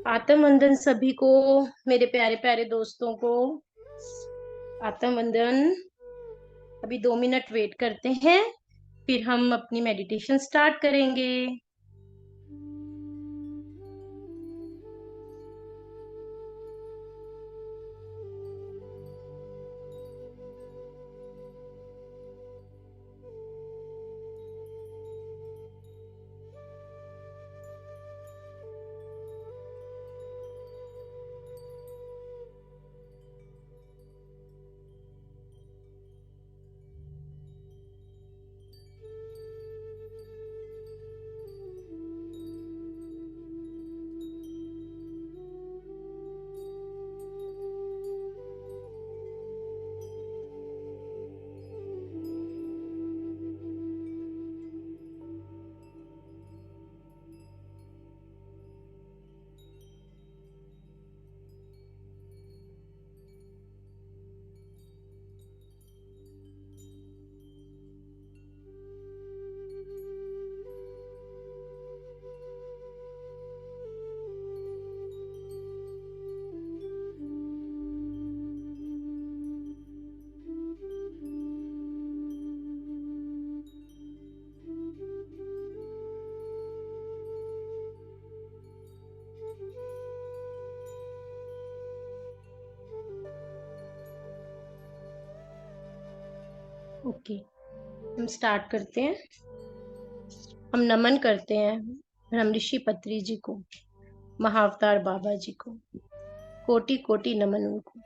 आत्म वंदन सभी को, मेरे प्यारे प्यारे दोस्तों को। आत्म वंदन। अभी 2 मिनट वेट करते हैं, फिर हम अपनी मेडिटेशन स्टार्ट करेंगे। ओके, हम स्टार्ट करते हैं। हम नमन करते हैं ब्रह्म ऋषि पत्री जी को, महाअवतार बाबा जी को। कोटि कोटि नमन उनको,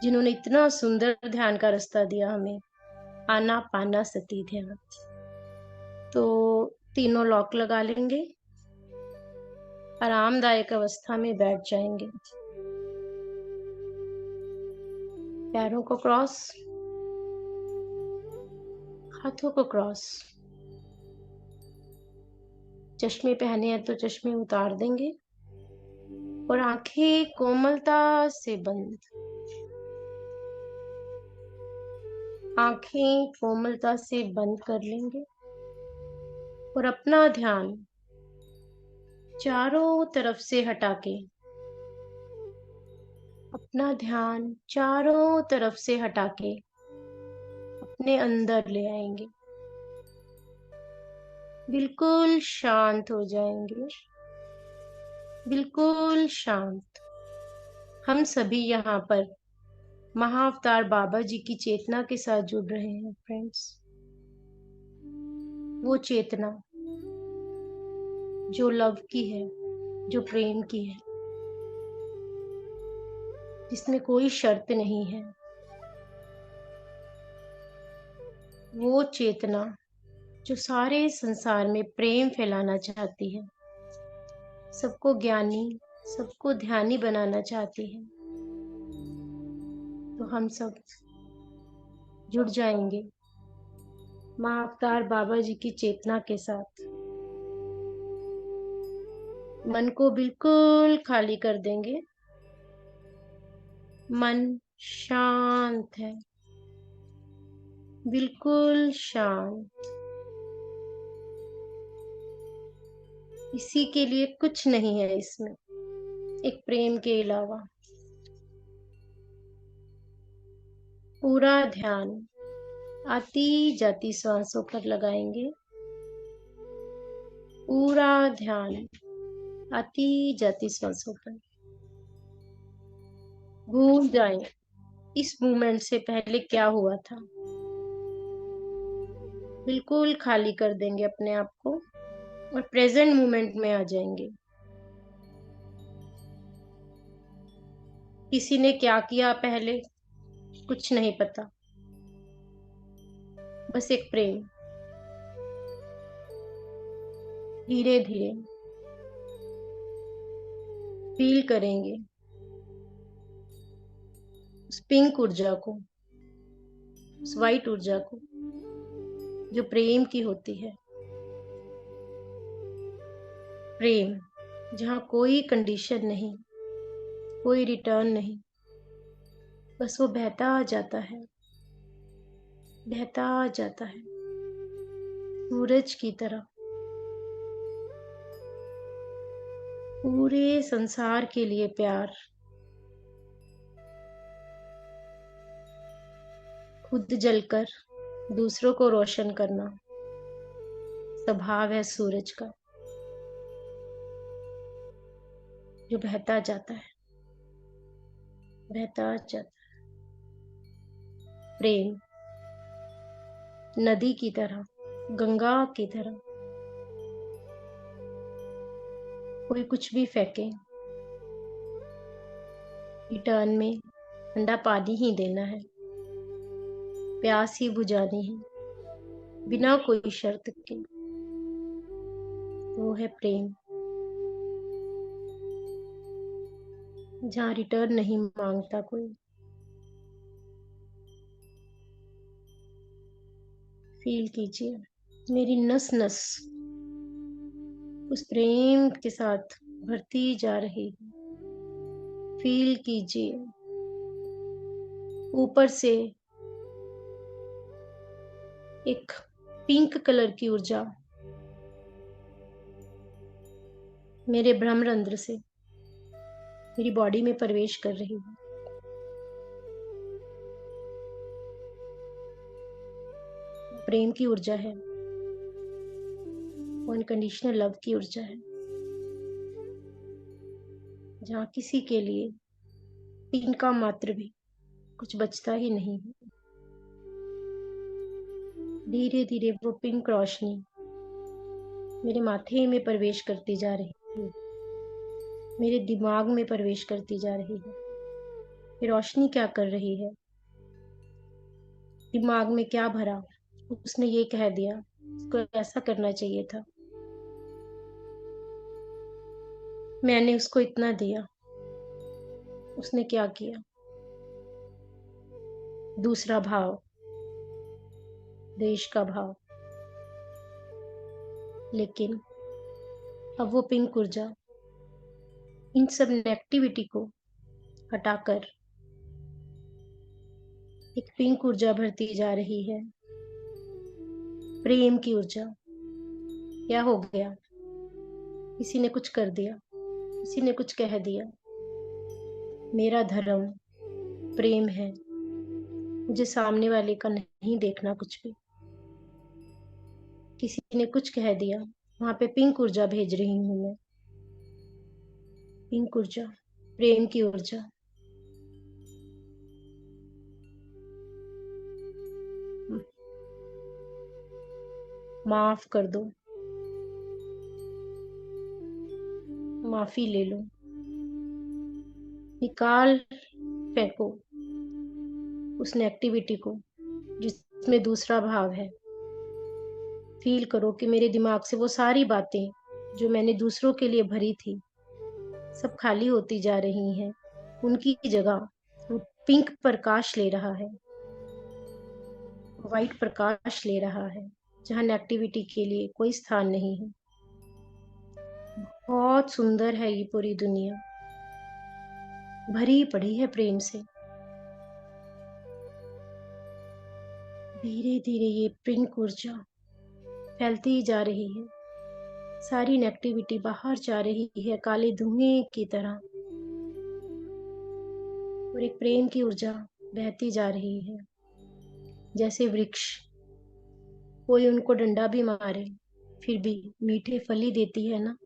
जिन्होंने इतना सुंदर ध्यान का रास्ता दिया हमें। आना पाना सती ध्यान। तो तीनों लॉक लगा लेंगे, आरामदायक अवस्था में बैठ जाएंगे। पैरों को क्रॉस, हाथों को क्रॉस। चश्मे पहने हैं तो चश्मे उतार देंगे और आंखें कोमलता से बंद। आंखें कोमलता से बंद कर लेंगे और अपना ध्यान चारों तरफ से हटा के, अपना ध्यान चारों तरफ से हटा के अपने अंदर ले आएंगे। बिल्कुल शांत हो जाएंगे, बिल्कुल शांत। हम सभी यहाँ पर महाअवतार बाबा जी की चेतना के साथ जुड़ रहे हैं फ्रेंड्स। वो चेतना जो लव की है, जो प्रेम की है, जिसमें कोई शर्त नहीं है। वो चेतना जो सारे संसार में प्रेम फैलाना चाहती है, सबको ज्ञानी, सबको ध्यानी बनाना चाहती है। तो हम सब जुड़ जाएंगे माँ अवतार बाबा जी की चेतना के साथ। मन को बिल्कुल खाली कर देंगे। मन शांत है, बिल्कुल शांत। इसी के लिए कुछ नहीं है इसमें, एक प्रेम के अलावा। पूरा ध्यान आती जाती सांसों पर लगाएंगे। पूरा ध्यान आती जाती सांसों पर। भूल जाएं इस मूवमेंट से पहले क्या हुआ था। बिल्कुल खाली कर देंगे अपने आप को और प्रेजेंट मोमेंट में आ जाएंगे। किसी ने क्या किया पहले, कुछ नहीं पता। बस एक प्रेम। धीरे धीरे फील करेंगे उस पिंक ऊर्जा को, उस वाइट ऊर्जा को जो प्रेम की होती है। प्रेम जहाँ कोई कंडीशन नहीं, कोई रिटर्न नहीं, बस वो बहता जाता है, बहता जाता है सूरज की तरह। पूरे संसार के लिए प्यार, खुद जलकर दूसरों को रोशन करना स्वभाव है सूरज का, जो बहता जाता है, बहता जाता है। प्रेम नदी की तरह, गंगा की तरह, कोई कुछ भी फेंके, रिटर्न में ठंडा पानी ही देना है, प्यास ही बुझानी है, बिना कोई शर्त के। वो है प्रेम, जहाँ रिटर्न नहीं मांगता कोई। फील कीजिए, मेरी नस नस उस प्रेम के साथ भरती जा रही है। फील कीजिए, ऊपर से एक पिंक कलर की ऊर्जा मेरे ब्रह्मरंध्र से मेरी बॉडी में प्रवेश कर रही है। प्रेम की ऊर्जा है, वो अनकंडीशनल लव की ऊर्जा है, जहाँ किसी के लिए तिनका मात्र भी कुछ बचता ही नहीं है। धीरे धीरे वो पिंक रोशनी मेरे माथे में प्रवेश करती जा रही है, मेरे दिमाग में प्रवेश करती जा रही है। ये रोशनी क्या कर रही है? दिमाग में क्या भरा? उसने ये कह दिया, उसको ऐसा करना चाहिए था, मैंने उसको इतना दिया, उसने क्या किया? दूसरा भाव, देश का भाव। लेकिन अब वो पिंक ऊर्जा इन सब नेगेटिविटी को हटाकर एक पिंक ऊर्जा भरती जा रही है, प्रेम की ऊर्जा। क्या हो गया? किसी ने कुछ कर दिया, किसी ने कुछ कह दिया, मेरा धर्म प्रेम है, मुझे सामने वाले का नहीं देखना कुछ भी। किसी ने कुछ कह दिया, वहां पे पिंक ऊर्जा भेज रही हूँ मैं, पिंक ऊर्जा, प्रेम की ऊर्जा। माफ कर दो, माफी ले लो, निकाल फेंको उस नेगेटिविटी को जिसमें दूसरा भाव है। फील करो कि मेरे दिमाग से वो सारी बातें जो मैंने दूसरों के लिए भरी थी सब खाली होती जा रही हैं। उनकी जगह वो पिंक प्रकाश ले रहा है, वाइट प्रकाश ले रहा है, जहाँ नेगेटिविटी के लिए कोई स्थान नहीं है। बहुत सुंदर है ये पूरी दुनिया, भरी पड़ी है प्रेम से। धीरे धीरे ये पिंक ऊर्जा फैलती जा रही है, सारी नेगेटिविटी बाहर जा रही है काले धुएं की तरह, और एक प्रेम की ऊर्जा बहती जा रही है। जैसे वृक्ष, कोई उनको डंडा भी मारे फिर भी मीठे फल ही देती है ना।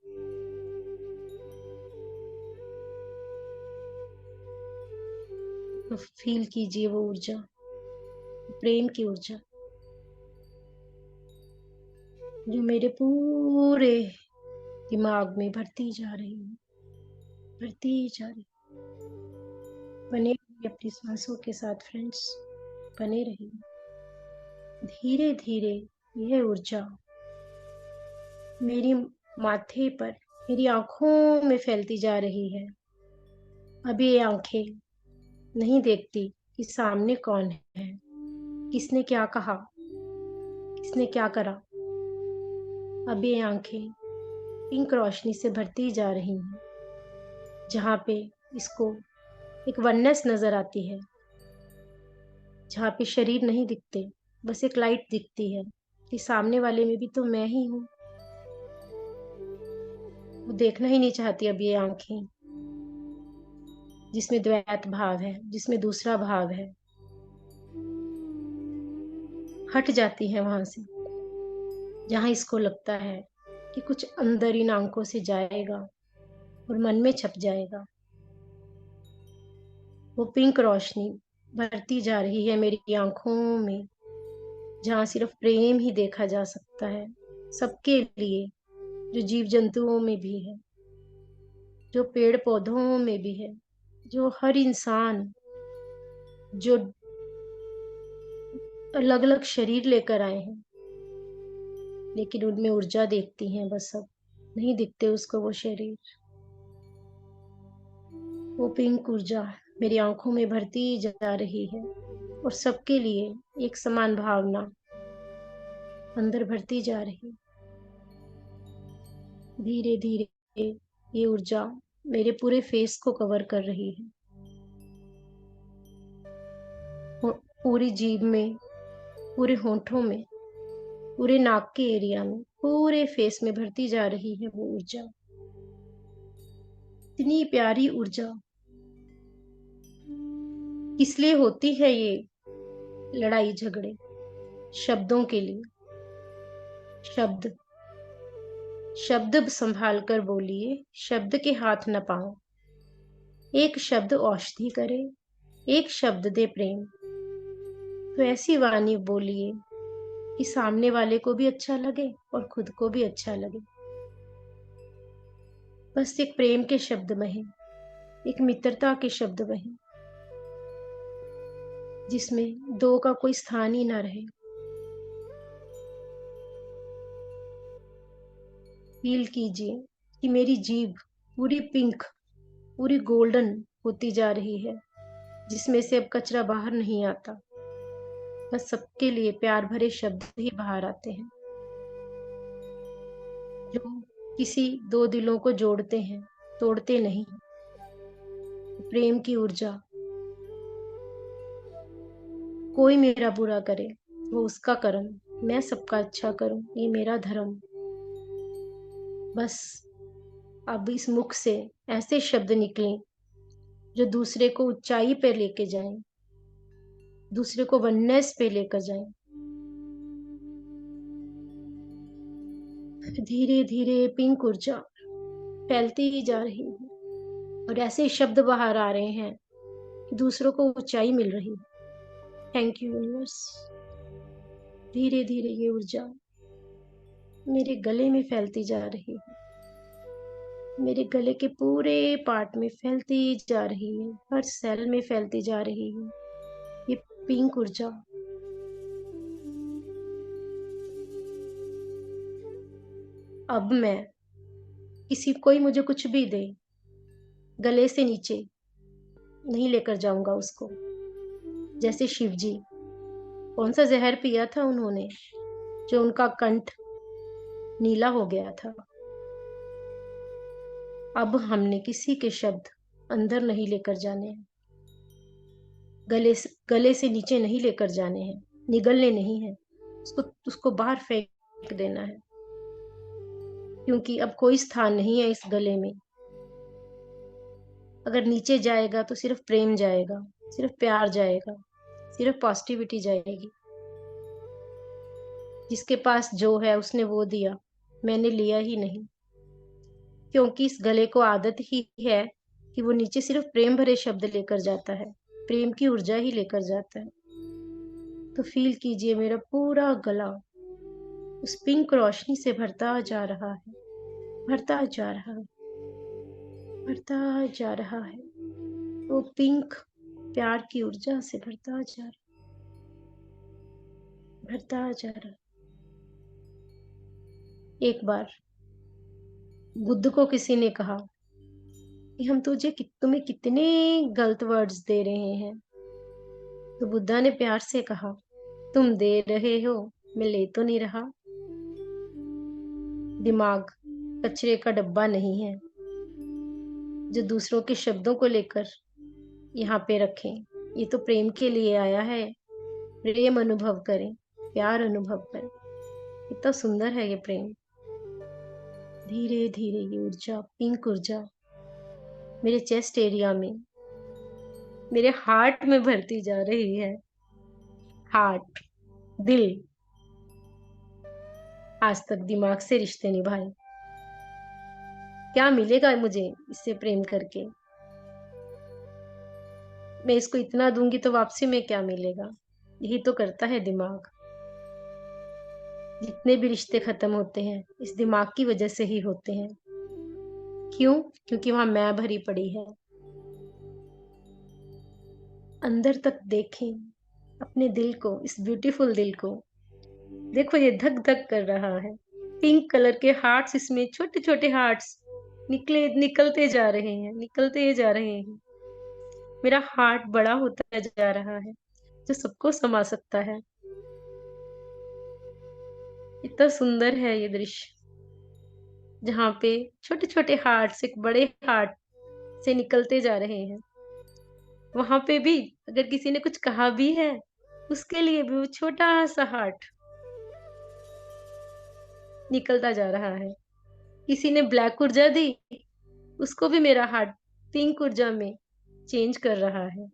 तो फील कीजिए वो ऊर्जा, प्रेम की ऊर्जा जो मेरे पूरे दिमाग में भरती जा रही है, भरती जा रही। बने रहिए अपनी सांसों के साथ फ्रेंड्स, बने रहिए। धीरे धीरे यह ऊर्जा मेरी माथे पर, मेरी आंखों में फैलती जा रही है। अब ये आंखें नहीं देखती कि सामने कौन है, किसने क्या कहा, किसने क्या करा। अब ये आंखें पिंक रोशनी से भरती जा रही हैं, जहाँ पे इसको एक वननेस नजर आती है, जहाँ पे शरीर नहीं दिखते, बस एक लाइट दिखती है कि सामने वाले में भी तो मैं ही हूँ। वो देखना ही नहीं चाहती अब ये आंखें, जिसमें द्वैत भाव है, जिसमें दूसरा भाव है। हट जाती है वहां से, जहां इसको लगता है कि कुछ अंदर इन आंखों से जाएगा और मन में छप जाएगा। वो पिंक रोशनी भरती जा रही है मेरी आंखों में, जहां सिर्फ प्रेम ही देखा जा सकता है, सबके लिए, जो जीव जंतुओं में भी है, जो पेड़ पौधों में भी है, जो हर इंसान, जो अलग अलग शरीर लेकर आए हैं, लेकिन उनमें ऊर्जा देखती हैं बस। अब नहीं दिखते उसको वो शरीर। वो पिंक ऊर्जा मेरी आंखों में भरती जा रही है और सबके लिए एक समान भावना अंदर भरती जा रही। धीरे धीरे ये ऊर्जा मेरे पूरे फेस को कवर कर रही है, पूरी जीभ में, पूरे होंठों में, पूरे नाक के एरिया में, पूरे फेस में भरती जा रही है वो ऊर्जा। इतनी प्यारी ऊर्जा। किस लिए होती है ये लड़ाई झगड़े? शब्दों के लिए। शब्द, शब्द संभाल कर बोलिए, शब्द के हाथ न पाओ। एक शब्द औषधि करे, एक शब्द दे प्रेम। तो ऐसी वाणी बोलिए कि सामने वाले को भी अच्छा लगे और खुद को भी अच्छा लगे। बस एक प्रेम के शब्द बहें, एक मित्रता के शब्द बहें, जिसमें दो का कोई स्थान ही ना रहे। फील कीजिए कि मेरी जीभ पूरी पिंक, पूरी गोल्डन होती जा रही है, जिसमें से अब कचरा बाहर नहीं आता। बस सबके लिए प्यार भरे शब्द ही बाहर आते हैं, जो किसी दो दिलों को जोड़ते हैं, तोड़ते नहीं। प्रेम की ऊर्जा। कोई मेरा बुरा करे वो उसका कर्म, मैं सबका अच्छा करूं ये मेरा धर्म। बस अब इस मुख से ऐसे शब्द निकलें जो दूसरे को ऊंचाई पे लेके जाएं, दूसरे को वननेस पे लेकर जाएं। धीरे धीरे पिंक ऊर्जा फैलती ही जा रही है और ऐसे शब्द बाहर आ रहे हैं कि दूसरों को ऊंचाई मिल रही है। Thank you universe. धीरे धीरे ये ऊर्जा मेरे गले में फैलती जा रही है, मेरे गले के पूरे पार्ट में फैलती जा रही है, हर सेल में फैलती जा रही है ये पिंक ऊर्जा। अब मैं किसी, कोई मुझे कुछ भी दे, गले से नीचे नहीं लेकर जाऊंगा उसको। जैसे शिव जी, कौन सा जहर पिया था उन्होंने जो उनका कंठ नीला हो गया था। अब हमने किसी के शब्द अंदर नहीं लेकर जाने हैं, गले से नीचे नहीं लेकर जाने हैं, निगलने नहीं है, उसको बाहर फेंक देना है, क्योंकि अब कोई स्थान नहीं है इस गले में। अगर नीचे जाएगा तो सिर्फ प्रेम जाएगा, सिर्फ प्यार जाएगा, सिर्फ पॉजिटिविटी जाएगी। जिसके पास जो है उसने वो दिया, मैंने लिया ही नहीं, क्योंकि इस गले को आदत ही है कि वो नीचे सिर्फ प्रेम भरे शब्द लेकर जाता है, प्रेम की ऊर्जा ही लेकर जाता है। तो फील कीजिए मेरा पूरा गला उस पिंक रोशनी से भरता जा रहा है, भरता जा रहा है, भरता जा रहा है। वो पिंक प्यार की ऊर्जा से भरता जा रहा, भरता जा रहा। एक बार बुद्ध को किसी ने कहा कि हम तुम्हें कितने गलत वर्ड्स दे रहे हैं। तो बुद्धा ने प्यार से कहा, तुम दे रहे हो, मैं ले तो नहीं रहा। दिमाग कचरे का डब्बा नहीं है जो दूसरों के शब्दों को लेकर यहाँ पे रखें। ये तो प्रेम के लिए आया है, प्रेम अनुभव करें, प्यार अनुभव करें। कितना सुंदर है ये प्रेम। धीरे धीरे ये ऊर्जा, पिंक ऊर्जा मेरे चेस्ट एरिया में, मेरे हार्ट में भरती जा रही है। हार्ट, दिल। आज तक दिमाग से रिश्ते निभाए, क्या मिलेगा मुझे इससे प्रेम करके? मैं इसको इतना दूंगी तो वापसी में क्या मिलेगा? यही तो करता है दिमाग। जितने भी रिश्ते खत्म होते हैं इस दिमाग की वजह से ही होते हैं। क्यों? क्योंकि वहां मैं भरी पड़ी है। अंदर तक देखें अपने दिल को, इस ब्यूटीफुल दिल को। देखो ये धक धक कर रहा है। पिंक कलर के हार्ट्स, इसमें छोटे छोटे हार्ट्स निकलते जा रहे हैं, निकलते जा रहे हैं। मेरा हार्ट बड़ा होता जा रहा है, जो सबको समा सकता है। इतना सुंदर है ये दृश्य, जहाँ पे छोटे छोटे हार्ट्स एक बड़े हार्ट से निकलते जा रहे हैं। वहां पे भी अगर किसी ने कुछ कहा भी है, उसके लिए भी वो छोटा सा हार्ट निकलता जा रहा है। किसी ने ब्लैक ऊर्जा दी, उसको भी मेरा हार्ट पिंक ऊर्जा में चेंज कर रहा है,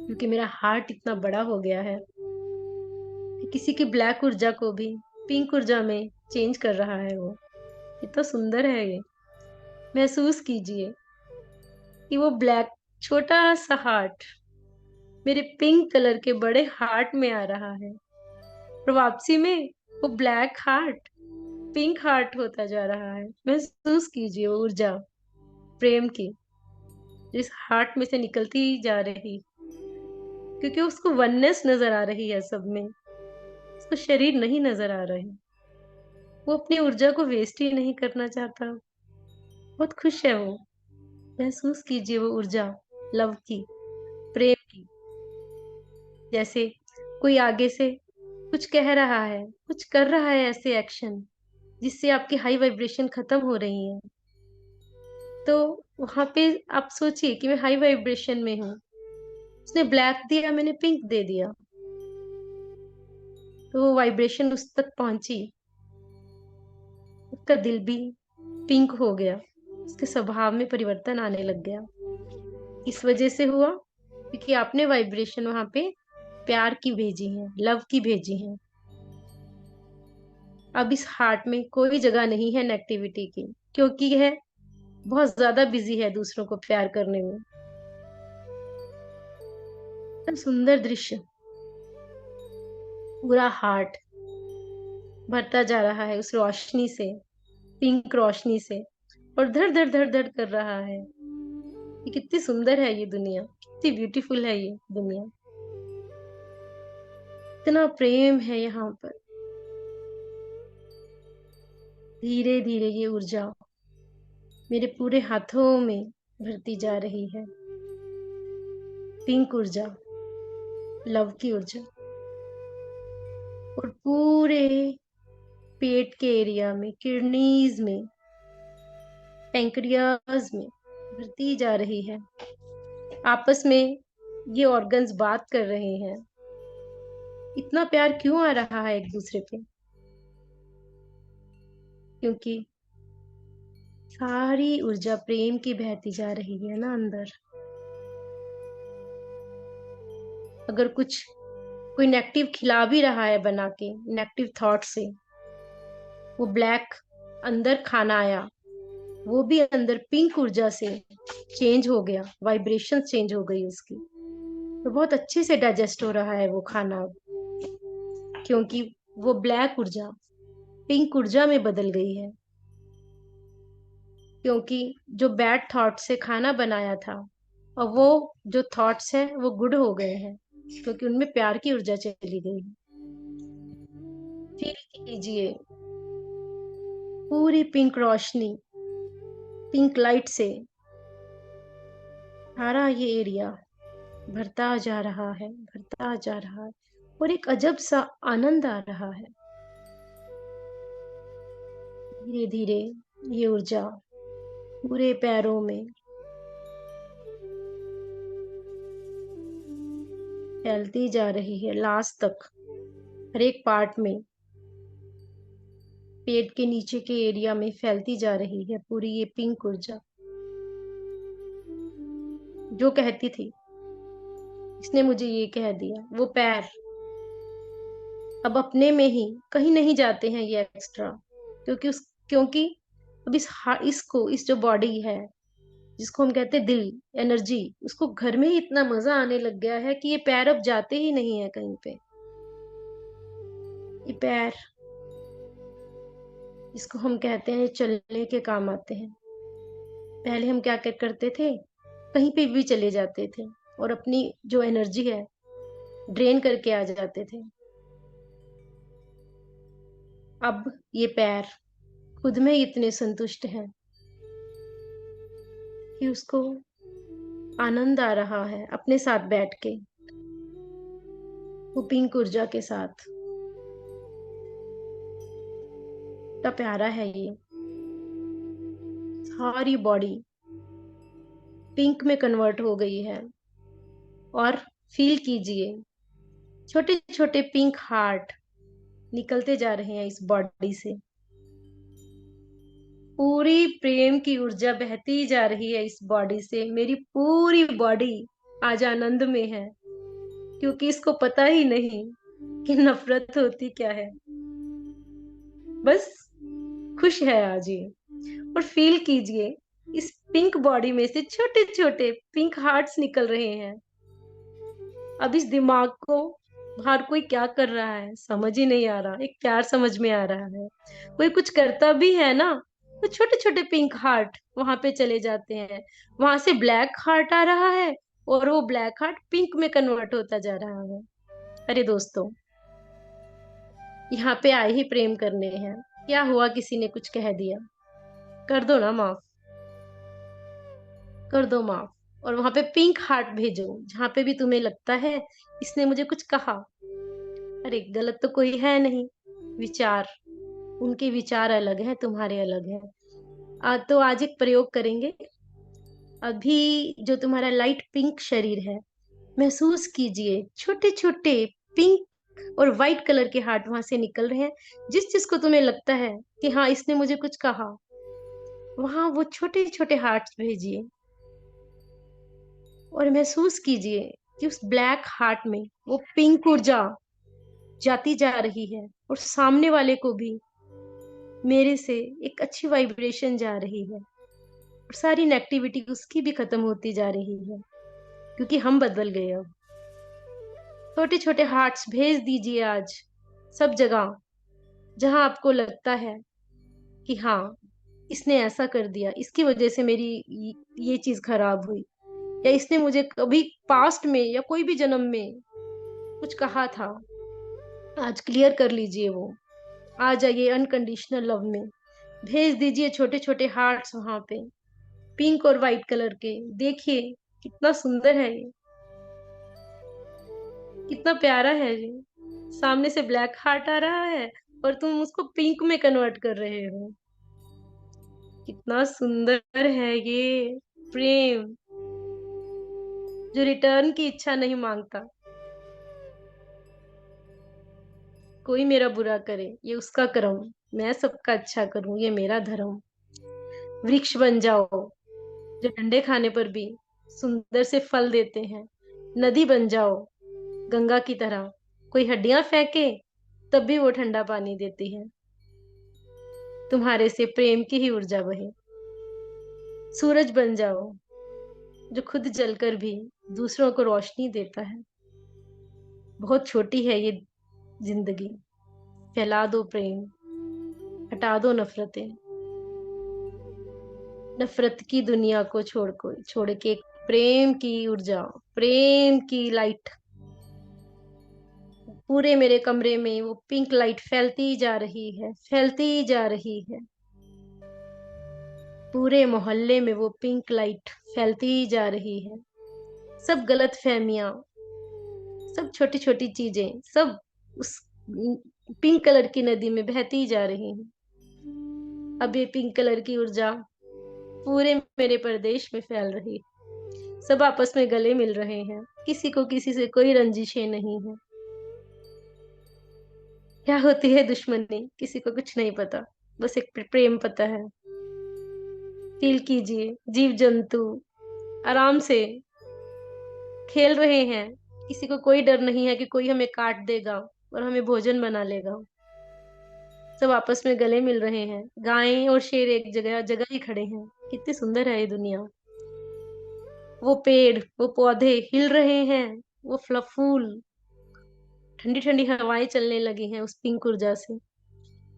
क्योंकि मेरा हार्ट इतना बड़ा हो गया है कि किसी की ब्लैक ऊर्जा को भी पिंक ऊर्जा में चेंज कर रहा है वो। कितना सुंदर है ये। महसूस कीजिए कि वो ब्लैक छोटा सा हार्ट मेरे पिंक कलर के बड़े हार्ट में आ रहा है, और वापसी में वो ब्लैक हार्ट पिंक हार्ट होता जा रहा है। महसूस कीजिए वो ऊर्जा प्रेम की, जो इस हार्ट में से निकलती जा रही, क्योंकि उसको वननेस नजर आ रही है सब में। उसको शरीर नहीं नजर आ रहे। वो अपनी ऊर्जा को वेस्ट ही नहीं करना चाहता। बहुत खुश है वो। महसूस कीजिए वो ऊर्जा, लव की, प्रेम की। जैसे कोई आगे से कुछ कह रहा है, कुछ कर रहा है ऐसे एक्शन जिससे आपकी हाई वाइब्रेशन खत्म हो रही है। तो वहां पे आप सोचिए कि मैं हाई वाइब्रेशन में हूँ। उसने ब्लैक दिया, मैंने पिंक दे दिया, तो वो वाइब्रेशन उस तक पहुंची। उसका दिल भी पिंक हो गया, उसके स्वभाव में परिवर्तन आने लग गया। इस वजह से हुआ क्योंकि आपने वाइब्रेशन वहां पे प्यार की भेजी है, लव की भेजी है। अब इस हार्ट में कोई जगह नहीं है नेगेटिविटी की, क्योंकि यह बहुत ज्यादा बिजी है दूसरों को प्यार करने में। इतना सुंदर दृश्य, पूरा हार्ट भरता जा रहा है उस रोशनी से, पिंक रोशनी से, और धड़ धड़ धड़ धड़ कर रहा है। ये कितनी सुंदर है ये दुनिया, कितनी ब्यूटीफुल है ये दुनिया। इतना प्रेम है यहाँ पर। धीरे धीरे ये ऊर्जा मेरे पूरे हाथों में भरती जा रही है। पिंक ऊर्जा, लव की ऊर्जा, और पूरे पेट के एरिया में, किडनीज में, पैंक्रियाज में भरती जा रही है। आपस में ये ऑर्गन्स बात कर रहे हैं। इतना प्यार क्यों आ रहा है एक दूसरे पे? क्योंकि सारी ऊर्जा प्रेम की बहती जा रही है ना अंदर। अगर कुछ कोई नेगेटिव खिला भी रहा है बना के, नेगेटिव थॉट से, वो ब्लैक अंदर खाना आया, वो भी अंदर पिंक ऊर्जा से चेंज हो गया, वाइब्रेशन चेंज हो गई उसकी, तो बहुत अच्छे से डाइजेस्ट हो रहा है वो खाना अब, क्योंकि वो ब्लैक ऊर्जा पिंक ऊर्जा में बदल गई है। क्योंकि जो बैड थॉट से खाना बनाया था, और वो जो थॉट्स हैं वो गुड हो गए हैं, क्योंकि उनमें प्यार की ऊर्जा चली गई है। फील कीजिए पूरी पिंक रोशनी, पिंक लाइट से सारा ये एरिया भरता जा रहा है, भरता जा रहा है, और एक अजब सा आनंद आ रहा है। धीरे धीरे ये ऊर्जा पूरे पैरों में फैलती जा रही है, लास्ट तक, हर एक पार्ट में। पेट के नीचे के एरिया में फैलती जा रही है पूरी ये पिंक ऊर्जा। जो कहती थी, इसने मुझे ये कह दिया, वो पैर अब अपने में ही कहीं नहीं जाते हैं ये एक्स्ट्रा, क्योंकि अब इस जो बॉडी है, जिसको हम कहते हैं दिल, एनर्जी, उसको घर में ही इतना मजा आने लग गया है कि ये पैर अब जाते ही नहीं है कहीं पे। ये पैर, इसको हम कहते हैं चलने के काम आते हैं। पहले हम क्या क्या करते थे, कहीं पे भी चले जाते थे और अपनी जो एनर्जी है ड्रेन करके आ जाते थे। अब ये पैर खुद में इतने संतुष्ट हैं कि उसको आनंद आ रहा है अपने साथ बैठ के, वो पिंक ऊर्जा के साथ। कितना प्यारा है ये। सारी बॉडी पिंक में कन्वर्ट हो गई है और फील कीजिए, छोटे छोटे पिंक हार्ट निकलते जा रहे हैं इस बॉडी से। पूरी प्रेम की ऊर्जा बहती जा रही है इस बॉडी से। मेरी पूरी बॉडी आज आनंद में है, क्योंकि इसको पता ही नहीं कि नफरत होती क्या है। बस खुश है आज ये। और फील कीजिए, इस पिंक बॉडी में से छोटे छोटे पिंक हार्ट्स निकल रहे हैं। अब इस दिमाग को बाहर कोई क्या कर रहा है समझ ही नहीं आ रहा, एक प्यार समझ में आ रहा है। कोई कुछ करता भी है ना, तो छोटे छोटे पिंक हार्ट वहां पे चले जाते हैं। वहां से ब्लैक हार्ट आ रहा है और वो ब्लैक हार्ट पिंक में कन्वर्ट होता जा रहा है। अरे दोस्तों, यहाँ पे आए ही प्रेम करने हैं। क्या हुआ, किसी ने कुछ कह दिया, कर दो ना माफ, कर दो माफ। और वहां पे पिंक हार्ट भेजो जहां पे भी तुम्हें लगता है इसने मुझे कुछ कहा। अरे गलत तो कोई है नहीं, विचार, उनके विचार अलग है, तुम्हारे अलग है। तो आज एक प्रयोग करेंगे। अभी जो तुम्हारा लाइट पिंक शरीर है, महसूस कीजिए छोटे छोटे पिंक और व्हाइट कलर के हार्ट वहां से निकल रहे हैं। जिस जिसको तुम्हें लगता है कि हाँ इसने मुझे कुछ कहा, वहां वो छोटे छोटे हार्ट्स भेजिए और महसूस कीजिए कि उस ब्लैक हार्ट में वो पिंक ऊर्जा जाती जा रही है और सामने वाले को भी मेरे से एक अच्छी वाइब्रेशन जा रही है और सारी नेगेटिविटी उसकी भी खत्म होती जा रही है, क्योंकि हम बदल गए। अब छोटे छोटे हार्ट्स भेज दीजिए आज सब जगह जहां आपको लगता है कि हाँ इसने ऐसा कर दिया, इसकी वजह से मेरी ये चीज खराब हुई, या इसने मुझे कभी पास्ट में या कोई भी जन्म में कुछ कहा था। आज क्लियर कर लीजिए वो। आ जाइए अनकंडीशनल लव में, भेज दीजिए छोटे छोटे हार्ट्स वहां पे, पिंक और व्हाइट कलर के। देखिए कितना सुंदर है ये, कितना प्यारा है ये। सामने से ब्लैक हार्ट आ रहा है और तुम उसको पिंक में कन्वर्ट कर रहे हो। कितना सुंदर है ये प्रेम, जो रिटर्न की इच्छा नहीं मांगता। कोई मेरा बुरा करे ये उसका कर्म, मैं सबका अच्छा करूं ये मेरा धर्म। वृक्ष बन जाओ जो डंडे खाने पर भी सुंदर से फल देते हैं। नदी बन जाओ गंगा की तरह, कोई हड्डियां फेंके तब भी वो ठंडा पानी देती है। तुम्हारे से प्रेम की ही ऊर्जा बहे। सूरज बन जाओ जो खुद जलकर भी दूसरों को रोशनी देता है। बहुत छोटी है ये जिंदगी, फैला दो प्रेम, हटा दो नफरतें। नफरत की दुनिया को छोड़ के एक प्रेम की ऊर्जा, प्रेम की लाइट पूरे मेरे कमरे में वो पिंक लाइट फैलती जा रही है, फैलती जा रही है। पूरे मोहल्ले में वो पिंक लाइट फैलती जा रही है। सब गलत फहमियां, सब छोटी छोटी चीजें, सब उस पिंक कलर की नदी में बहती जा रही हैं। अब ये पिंक कलर की ऊर्जा पूरे मेरे प्रदेश में फैल रही है। सब आपस में गले मिल रहे हैं, किसी को किसी से कोई रंजिशें नहीं है। क्या होती है दुश्मनी किसी को कुछ नहीं पता। बस एक प्रेम पता है। फील कीजिए, जीव जंतु आराम से खेल रहे हैं। किसी को कोई डर नहीं है कि कोई हमें काट देगा और हमें भोजन बना लेगा। सब आपस में गले मिल रहे हैं। गायें और शेर एक जगह जगह ही खड़े हैं। कितनी सुंदर है ये दुनिया। वो पेड़, वो पौधे हिल रहे हैं। वो फूल, ठंडी ठंडी हवाएं चलने लगी हैं उस पिंक ऊर्जा से।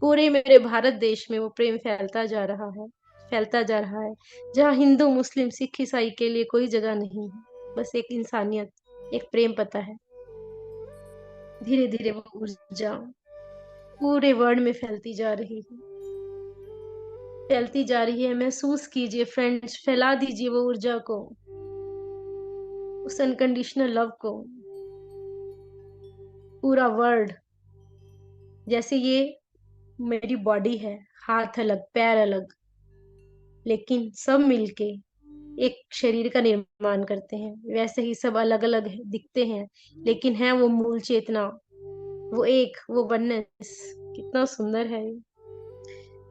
पूरे मेरे भारत देश में वो प्रेम फैलता जा रहा है, फैलता जा रहा है। जहाँ हिंदू मुस्लिम सिख ईसाई के लिए कोई जगह नहीं है, बस एक इंसानियत, एक प्रेम पता है। धीरे धीरे वो ऊर्जा पूरे वर्ल्ड में फैलती जा रही है, फैलती जा रही है। महसूस कीजिए फ्रेंड्स, फैला दीजिए वो ऊर्जा को, उस अनकंडीशनल लव को। पूरा वर्ल्ड, जैसे ये मेरी बॉडी है, हाथ अलग पैर अलग, लेकिन सब मिलके एक शरीर का निर्माण करते हैं। वैसे ही सब अलग अलग दिखते हैं, लेकिन है वो मूल चेतना, वो एक, वो वननेस। कितना सुंदर है।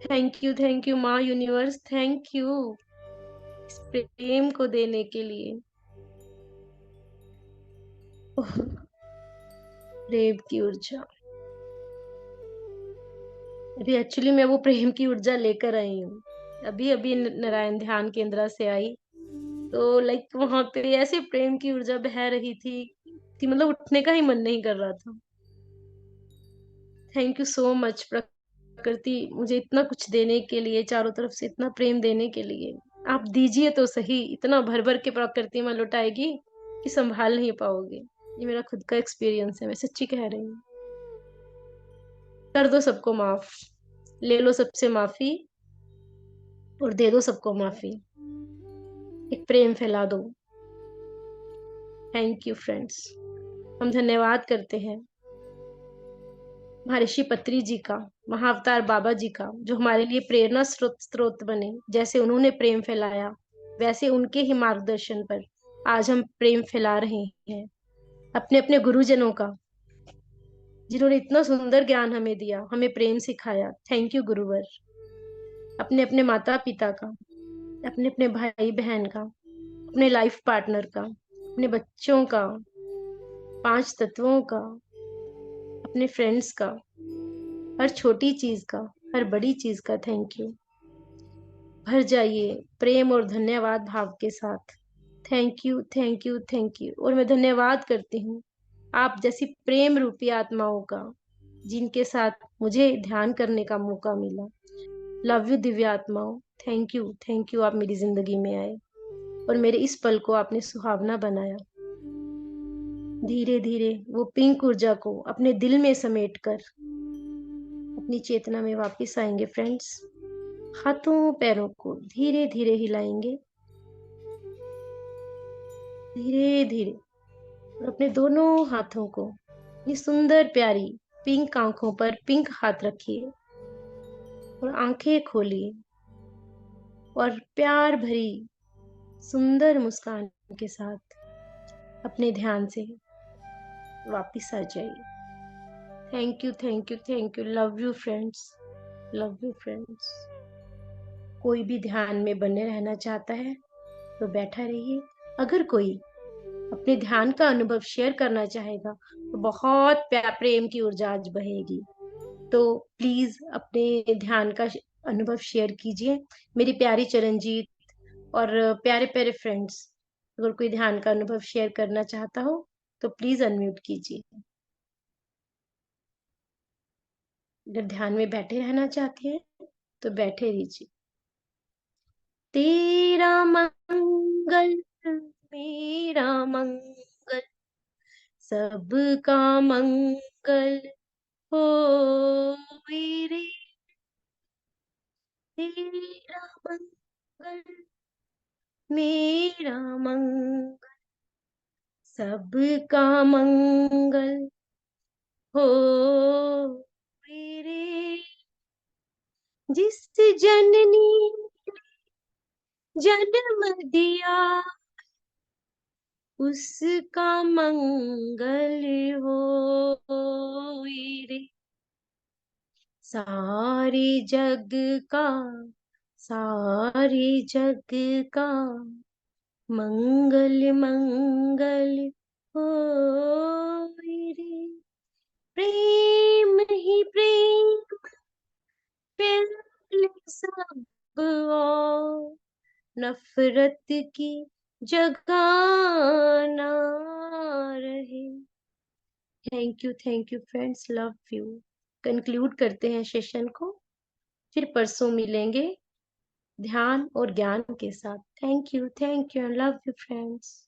थैंक यू माँ यूनिवर्स, थैंक यू इस प्रेम को देने के लिए। ओह, प्रेम की ऊर्जा। अभी एक्चुअली मैं वो प्रेम की ऊर्जा लेकर आई हूँ। अभी अभी नारायण ध्यान केंद्र से आई, तो लाइक वहां पे ऐसे प्रेम की ऊर्जा बह रही थी कि मतलब उठने का ही मन नहीं कर रहा था। थैंक यू सो मच प्रकृति, मुझे इतना कुछ देने के लिए, चारों तरफ से इतना प्रेम देने के लिए। आप दीजिए तो सही, इतना भर भर के प्रकृति में लुटाएगी कि संभाल नहीं पाओगे। ये मेरा खुद का एक्सपीरियंस है, मैं सच्ची कह रही हूँ। कर दो सबको माफ, ले लो सबसे माफी और दे दो सबको माफी। एक प्रेम फैला दो। Thank you friends. हम धन्यवाद करते हैं महर्षि पत्री जी का, महाअवतार बाबा जी का, जो हमारे लिए प्रेरणा स्रोत बने। जैसे उन्होंने प्रेम फैलाया, वैसे उनके ही मार्गदर्शन पर आज हम प्रेम फैला रहे हैं। अपने अपने गुरुजनों का, जिन्होंने इतना सुंदर ज्ञान हमें दिया, हमें प्रेम सिखाया। थैंक यू गुरुवर। अपने अपने माता पिता का, अपने अपने भाई बहन का, अपने लाइफ पार्टनर का, अपने बच्चों का, पांच तत्वों का, अपने फ्रेंड्स का, हर छोटी चीज का, हर बड़ी चीज का थैंक यू। भर जाइए प्रेम और धन्यवाद भाव के साथ। Thank you thank you thank you. और मैं धन्यवाद करती हूँ आप जैसी प्रेम रूपी आत्माओं का, जिनके साथ मुझे ध्यान करने का मौका मिला। लव यू दिव्य आत्माओं। थैंक यू आप मेरी जिंदगी में आए और मेरे इस पल को आपने सुहावना बनाया। धीरे धीरे वो पिंक ऊर्जा को अपने दिल में समेट कर अपनी चेतना में वापस आएंगे फ्रेंड्स। हाथों पैरों को धीरे धीरे हिलाएंगे, धीरे धीरे। और अपने दोनों हाथों को ये सुंदर प्यारी पिंक आंखों पर पिंक हाथ रखिए और आंखें खोलिए और प्यार भरी सुंदर मुस्कान के साथ अपने ध्यान से वापस आ जाइए। Thank you. Love you friends, love you friends. कोई भी ध्यान में बने रहना चाहता है तो बैठा रहिए। अगर कोई अपने ध्यान का अनुभव शेयर करना चाहेगा तो बहुत प्रेम की ऊर्जा आज बहेगी। तो प्लीज अपने ध्यान का अनुभव शेयर कीजिए। मेरी प्यारी चरणजीत और प्यारे प्यारे फ्रेंड्स, अगर कोई ध्यान का अनुभव शेयर करना चाहता हो तो प्लीज अनम्यूट कीजिए। अगर ध्यान में बैठे रहना चाहते हैं तो बैठे रहिए। तेरा मंगल मेरा मंगल, सबका मंगल हो रे। तेरा मंगल मेरा मंगल, सबका मंगल हो रे। जिस जननी जन्म दिया, उसका मंगल हो रे। सारे जग का, सारे जग का मंगल मंगल होए रे। प्रेम ही प्रेम फैले सब और नफरत की जगह ना रहे। Thank you friends, love you. Conclude करते हैं सेशन को, फिर परसों मिलेंगे ध्यान और ज्ञान के साथ। Thank you, love you friends.